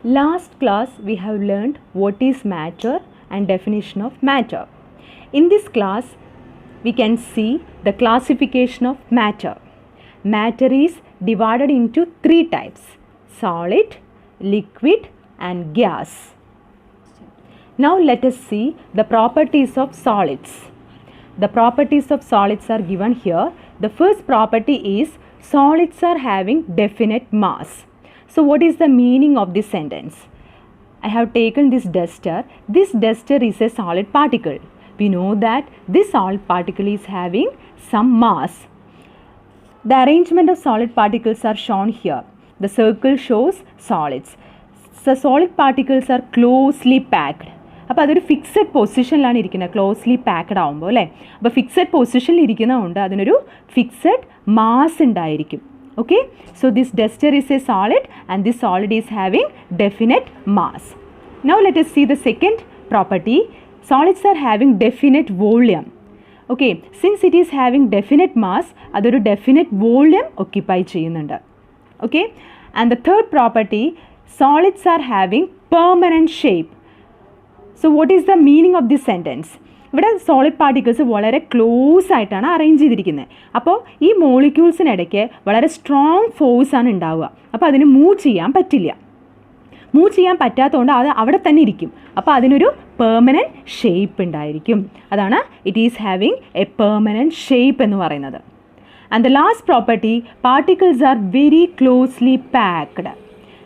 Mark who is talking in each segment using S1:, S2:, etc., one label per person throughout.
S1: Last class we have learned what is matter and definition of matter. In this class we can see the classification of matter. Matter is divided into three types: solid, liquid and gas. Now let us see the properties of solids. The properties of solids are given here. The first property is solids are having definite mass. So what is the meaning of this sentence? I have taken this duster. This duster is a solid particle. We know that this solid particle is having some mass. The arrangement of solid particles are shown here. The circle shows solids. So solid particles are closely packed. അപ്പോൾ അതൊരു fixed പൊസിഷനിലാണ് ഇരിക്കുന്നത്, closely packed ആകുമ്പോൾ അല്ലേ. അപ്പോൾ fixed പൊസിഷനിൽ ഇരിക്കുന്നതുകൊണ്ട് അതിനൊരു fixed mass ഉണ്ടായിരിക്കും. Okay, so this duster is a solid and this solid is having definite mass. Now let us see the second property. Solids are having definite volume. Okay, since it is having definite mass, adoru definite volume occupy cheyyunnundu. Okay, and the third property, solids are having permanent shape. So what is the meaning of this sentence? ഇവിടെ solid particles വളരെ close ആയിട്ടാണ് arrange ചെയ്തിരിക്കുന്നത്. അപ്പോൾ ഈ മോളിക്യൂൾസിനിടയ്ക്ക് വളരെ strong ഫോഴ്സാണ് ഉണ്ടാവുക. അപ്പോൾ അതിന് മൂവ് ചെയ്യാൻ പറ്റില്ല. മൂവ് ചെയ്യാൻ പറ്റാത്തതുകൊണ്ട് അത് അവിടെ തന്നെ ഇരിക്കും. അപ്പോൾ അതിനൊരു പെർമനൻറ്റ് ഷേപ്പ് ഉണ്ടായിരിക്കും. അതാണ് it is having a permanent shape എന്ന് പറയുന്നത്. And the last property, particles are very closely packed.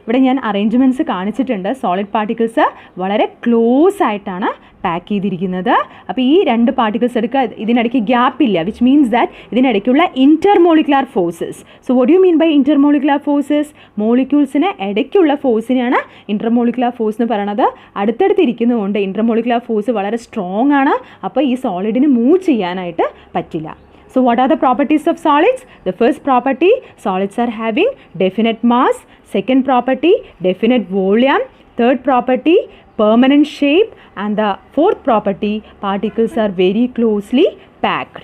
S1: ഇവിടെ ഞാൻ അറേഞ്ച്മെൻറ്റ്സ് കാണിച്ചിട്ടുണ്ട്. സോളിഡ് പാർട്ടിക്കിൾസ് വളരെ ക്ലോസ് ആയിട്ടാണ് പാക്ക് ചെയ്തിരിക്കുന്നത്. അപ്പോൾ ഈ രണ്ട് പാർട്ടിക്കിൾസ് എടുക്കുക, ഇതിനിടയ്ക്ക് ഗ്യാപ്പ് ഇല്ല, വിച്ച് മീൻസ് ദാറ്റ് ഇതിനിടയ്ക്കുള്ള intermolecular forces. So what you mean by intermolecular forces? മോളിക്യൂൾസിന് ഇടയ്ക്കുള്ള ഫോഴ്സിനെയാണ് ഇൻ്റർമോളിക്കുലാർ ഫോഴ്സ് എന്ന് പറയുന്നത്. അടുത്തടുത്ത് ഇരിക്കുന്നതുകൊണ്ട് ഇൻ്റർമോളിക്കുലാർ ഫോഴ്സ് വളരെ സ്ട്രോങ് ആണ്. അപ്പോൾ ഈ സോളിഡിന് മൂവ് ചെയ്യാനായിട്ട് പറ്റില്ല. So what are the properties of solids? The first property, solids are having definite mass. Second property, definite volume. Third property, permanent shape. And the fourth property, particles are very closely packed.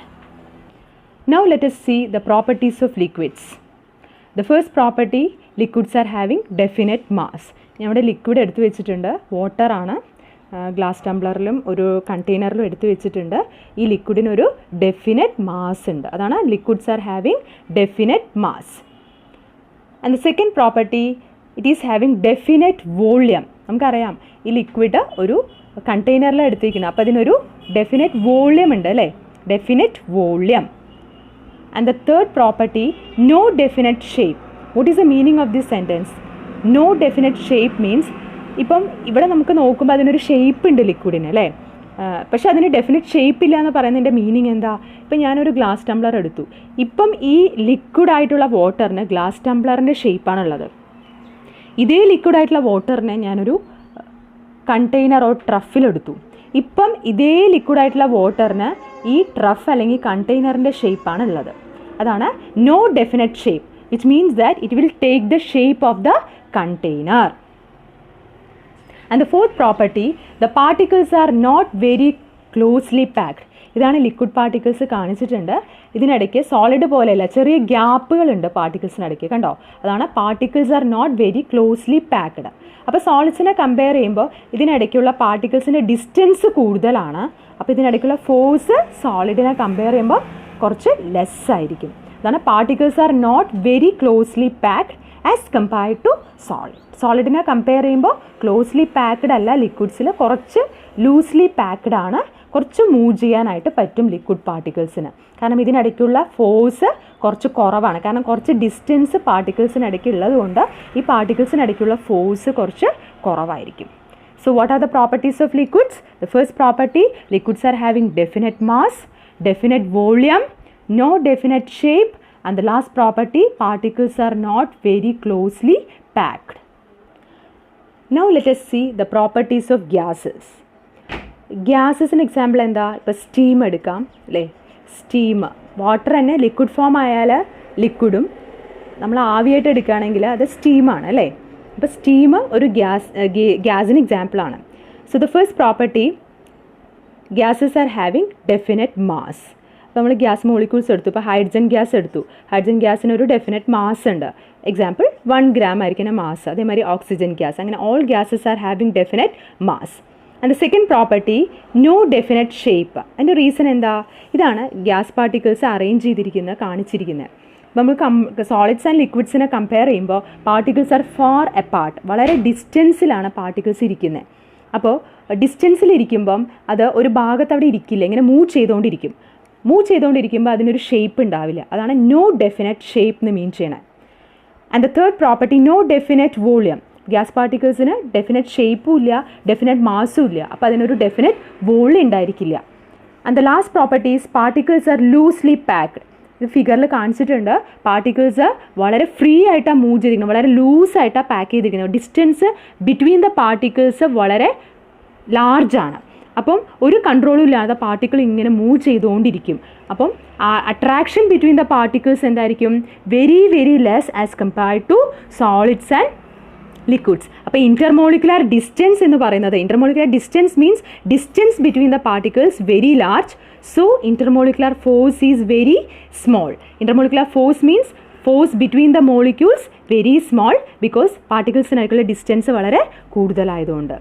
S1: Now let us see the properties of liquids. The first property, liquids are having definite mass. ഞാൻ ഇവിടെ liquid എടുത്തു വെച്ചിട്ടുണ്ട്, water ആണ്. Glass ടംബ്ലറിലും ഒരു കണ്ടെയ്നറിലും എടുത്തു വെച്ചിട്ടുണ്ട്. ഈ ലിക്വിഡിനൊരു definite mass ഉണ്ട്. അതാണ് liquids R having definite mass. And the second property, it is having definite volume. നമുക്കറിയാം ഈ ലിക്വിഡ് ഒരു കണ്ടെയ്നറിലാണ് എടുത്തിരിക്കുന്നത്. അപ്പോൾ അതിനൊരു ഡെഫിനറ്റ് വോള്യം ഉണ്ട് അല്ലേ, definite volume. And the third property, no definite shape. What is the meaning of this sentence? No definite shape means ഇപ്പം ഇവിടെ നമുക്ക് നോക്കുമ്പോൾ അതിനൊരു ഷേപ്പ് ഉണ്ട് ലിക്വിഡിന് അല്ലേ, പക്ഷേ അതിന് ഡെഫിനറ്റ് ഷേപ്പ് ഇല്ല എന്ന് പറയുന്നതിൻ്റെ മീനിങ് എന്താ? ഇപ്പം ഞാനൊരു ഗ്ലാസ് ടംബ്ലർ എടുത്തു. ഇപ്പം ഈ ലിക്വിഡായിട്ടുള്ള വാട്ടറിന് ഗ്ലാസ് ടംബ്ലറിൻ്റെ ഷേപ്പാണുള്ളത്. ഇതേ ലിക്വിഡായിട്ടുള്ള വാട്ടറിനെ ഞാനൊരു കണ്ടെയ്നറോ ട്രഫിലെടുത്തു. ഇപ്പം ഇതേ ലിക്വിഡായിട്ടുള്ള വാട്ടറിന് ഈ ട്രഫ് അല്ലെങ്കിൽ കണ്ടെയ്നറിൻ്റെ ഷേപ്പാണുള്ളത്. അതാണ് no definite shape, which means that it will take the shape of the container. And the fourth property, the particles are not very closely packed. ഇതാണ് ലിക്വിഡ് പാർട്ടിക്കിൾസ് കാണിച്ചിട്ടുണ്ട്. ഇതിനിടയ്ക്ക് സോളിഡ് പോലെയല്ല, ചെറിയ ഗ്യാപ്പുകളുണ്ട് പാർട്ടിക്കിൾസിനിടയ്ക്ക്, കണ്ടോ? അതാണ് particles are not very closely packed. അപ്പോൾ സോളിഡ്സിനെ കമ്പയർ ചെയ്യുമ്പോൾ ഇതിനിടയ്ക്കുള്ള പാർട്ടിക്കിൾസിൻ്റെ ഡിസ്റ്റൻസ് കൂടുതലാണ്. അപ്പോൾ ഇതിനിടയ്ക്കുള്ള ഫോഴ്സ് സോളിഡിനെ കമ്പയർ ചെയ്യുമ്പോൾ കുറച്ച് ലെസ് ആയിരിക്കും. അതാണ് particles are not very closely packed as compared to solid. സോളിഡിനെ കമ്പയർ ചെയ്യുമ്പോൾ ക്ലോസ്ലി പാക്ക്ഡ് അല്ല, ലിക്വിഡ്സിൽ കുറച്ച് ലൂസ്ലി പാക്ക്ഡ് ആണ്. കുറച്ച് മൂവ് ചെയ്യാനായിട്ട് പറ്റും ലിക്വിഡ് പാർട്ടിക്കിൾസിന്, കാരണം ഇതിനിടയ്ക്കുള്ള ഫോഴ്സ് കുറച്ച് കുറവാണ്. കാരണം കുറച്ച് ഡിസ്റ്റൻസ് പാർട്ടിക്കിൾസിനിടയ്ക്ക് ഉള്ളതുകൊണ്ട് ഈ പാർട്ടിക്കിൾസിനിടയ്ക്കുള്ള ഫോഴ്സ് കുറച്ച് കുറവായിരിക്കും. So what are the properties of liquids? The first property, liquids are having definite mass, definite volume, no definite shape. And the last property, particles are not very closely packed. Now let us see the properties of gases. ഗ്യാസസിന് example എന്താ? ഇപ്പോൾ steam എടുക്കാം അല്ലേ. Steam, water തന്നെ liquid form ആയാൽ ലിക്വിഡും, നമ്മൾ ആവിയായിട്ട് എടുക്കുകയാണെങ്കിൽ അത് സ്റ്റീമാണ് അല്ലേ. അപ്പോൾ സ്റ്റീം ഒരു ഗ്യാസിന് എക്സാമ്പിളാണ്. So the first property, gases are having definite mass. അപ്പോൾ നമ്മൾ ഗ്യാസ് മോളിക്യൂൾസ് എടുത്തു. ഇപ്പോൾ ഹൈഡ്രജൻ ഗ്യാസ് എടുത്തു. ഹൈഡ്രജൻ ഗ്യാസിന് ഒരു ഡെഫിനറ്റ് മാസ് ഉണ്ട്. എക്സാമ്പിൾ 1 gram ആയിരിക്കും മാസ്. അതേമാതിരി ഓക്സിജൻ ഗ്യാസ്, അങ്ങനെ all gases are having definite mass. And the second property no definite shape. അതിൻ്റെ റീസൺ എന്താ? ഇതാണ് ഗ്യാസ് പാർട്ടിക്കിൾസ് അറേഞ്ച് ചെയ്തിരിക്കുന്നത്, കാണിച്ചിരിക്കുന്നത്. നമ്മൾ സോളിഡ്സ് ആൻഡ് ലിക്വിഡ്സിനെ കമ്പയർ ചെയ്യുമ്പോൾ പാർട്ടിക്കിൾസ് ആർ ഫാർ എപ്പാർട്ട്, വളരെ ഡിസ്റ്റൻസിലാണ് പാർട്ടിക്കിൾസ് ഇരിക്കുന്നത്. അപ്പോൾ ഡിസ്റ്റൻസിലിരിക്കുമ്പം അത് ഒരു ഭാഗത്ത് അവിടെ ഇരിക്കില്ല, ഇങ്ങനെ മൂവ് ചെയ്തുകൊണ്ടിരിക്കുമ്പോൾ അതിനൊരു ഷേപ്പ് ഉണ്ടാവില്ല. അതാണ് നോ ഡെഫിനറ്റ് ഷേപ്പ് എന്ന് മീൻ ചെയ്യണത്. And the third property no definite volume. Gas പാർട്ടിക്കിൾസിന് ഡെഫിനറ്റ് ഷേപ്പും ഇല്ല, ഡെഫിനറ്റ് മാസും ഇല്ല, അപ്പോൾ അതിനൊരു ഡെഫിനറ്റ് വോളിയം ഉണ്ടായിരിക്കില്ല. And the last property is particles are loosely packed. ഇത് ഫിഗറിൽ കാണിച്ചിട്ടുണ്ട്. പാർട്ടിക്കിൾസ് വളരെ ഫ്രീ ആയിട്ടാണ് മൂവ് ചെയ്തിരിക്കുന്നത്, വളരെ ലൂസായിട്ടാണ് പാക്ക് ചെയ്തിരിക്കുന്നത്. ഡിസ്റ്റൻസ് ബിറ്റ്വീൻ ദ പാർട്ടിക്കിൾസ് വളരെ ലാർജാണ്. അപ്പം ഒരു കൺട്രോളും ഇല്ലാതെ പാർട്ടിക്കിൾ ഇങ്ങനെ മൂവ് ചെയ്തുകൊണ്ടിരിക്കും. അപ്പം അട്രാക്ഷൻ ബിറ്റ്വീൻ ദ പാർട്ടിക്കിൾസ് എന്തായിരിക്കും? Very very less as compared to solids and liquids. അപ്പോൾ ഇൻ്റർമോളിക്കുലർ ഡിസ്റ്റൻസ് എന്ന് പറയുന്നത്, intermolecular distance means distance between the particles very large. So intermolecular force is very small. Intermolecular force means force between the molecules very small because particles-നായിട്ടുള്ള distance വളരെ കൂടുതലായതുകൊണ്ട്.